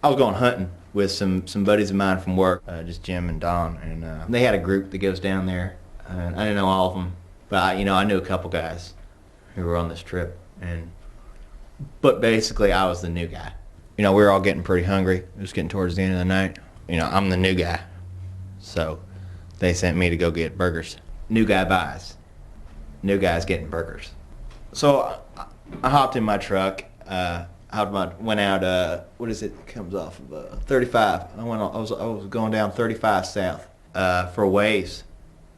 I was going hunting with some buddies of mine from work, just Jim and Don, and they had a group that goes down there. And I didn't know all of them, but I knew a couple guys who were on this trip, but basically I was the new guy. We were all getting pretty hungry. It was getting towards the end of the night. I'm the new guy, so they sent me to go get burgers. New guy buys. New guy's getting burgers. So I hopped in my truck. Went out. What is it? Comes off of 35. I was going down 35 south for a ways,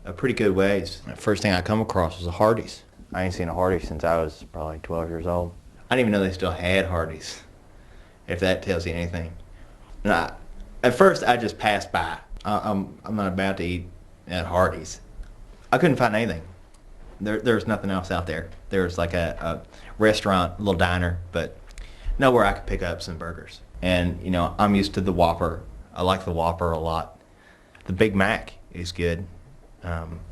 a pretty good ways. The first thing I come across was a Hardee's. I ain't seen a Hardee's since I was probably 12 years old. I didn't even know they still had Hardee's, if that tells you anything. At first I just passed by. I'm not about to eat at Hardee's. I couldn't find anything. There's nothing else out there. There's like a restaurant, a little diner, but nowhere I could pick up some burgers. And I'm used to the Whopper. I like the Whopper a lot. The Big Mac is good.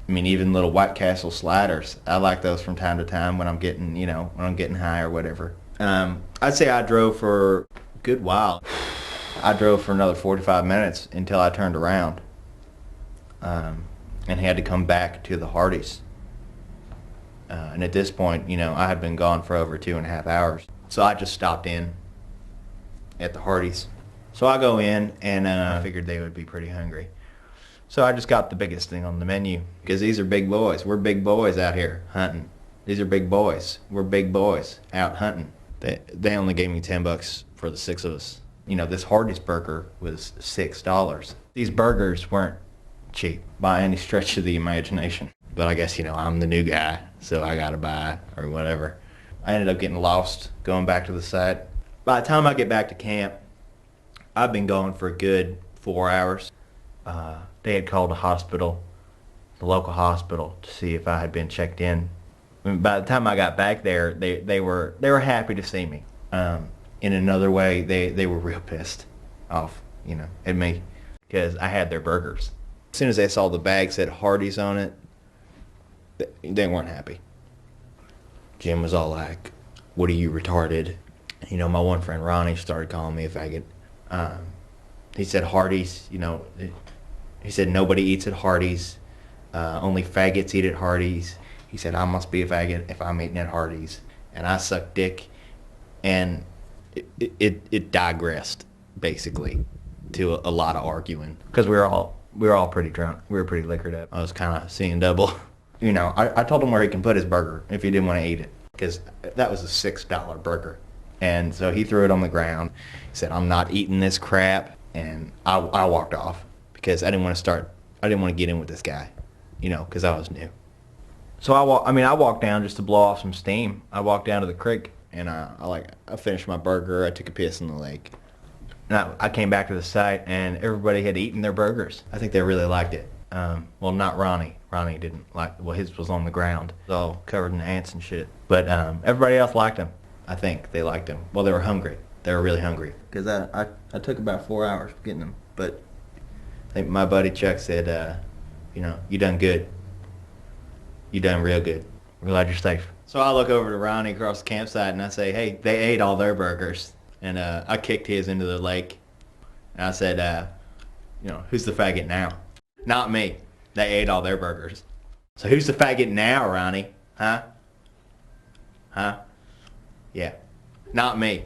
Even little White Castle sliders, I like those from time to time when I'm getting, when I'm getting high or whatever. I'd say I drove for a good while. I drove for another 45 minutes until I turned around and had to come back to the Hardee's. And at this point, I had been gone for over 2.5 hours. So I just stopped in at the Hardee's. So I go in and I figured they would be pretty hungry. So I just got the biggest thing on the menu because these are big boys. We're big boys out here hunting. These are big boys. We're big boys out hunting. They only gave me $10 for the 6 of us. This Hardee's burger was $6. These burgers weren't cheap by any stretch of the imagination. But I guess, I'm the new guy, so I gotta buy or whatever. I ended up getting lost going back to the site. By the time I get back to camp, I've been gone for a good 4 hours. They had called the local hospital, to see if I had been checked in. By the time I got back there, they were happy to see me. In another way, they were real pissed off, at me, because I had their burgers. As soon as they saw the bag said Hardee's on it, they weren't happy. Jim was all like, "What are you, retarded?" My one friend Ronnie started calling me a faggot. He said Hardee's, he said nobody eats at Hardee's. Only faggots eat at Hardee's. He said I must be a faggot if I'm eating at Hardee's. And I sucked dick. And it digressed, basically, to a lot of arguing. Because we were all pretty drunk. We were pretty liquored up. I was kind of seeing double. I told him where he can put his burger if he didn't want to eat it. Because that was a $6 burger. And so he threw it on the ground. He said, "I'm not eating this crap." And I walked off because I didn't want to get in with this guy, because I was new. So I walked down just to blow off some steam. I walked down to the creek and I finished my burger. I took a piss in the lake. And I came back to the site and everybody had eaten their burgers. I think they really liked it. Well, not Ronnie. Ronnie didn't like. Well, his was on the ground. It was all covered in ants and shit. But everybody else liked them. I think they liked them. Well, they were hungry. They were really hungry. Because I took about 4 hours getting them. But I think my buddy Chuck said, you done good. You done real good. We're glad you're safe. So I look over to Ronnie across the campsite and I say, "Hey, they ate all their burgers." And I kicked his into the lake. And I said, "Who's the faggot now?" "Not me. They ate all their burgers." "So who's the faggot now, Ronnie? Huh? Huh? Yeah. Not me.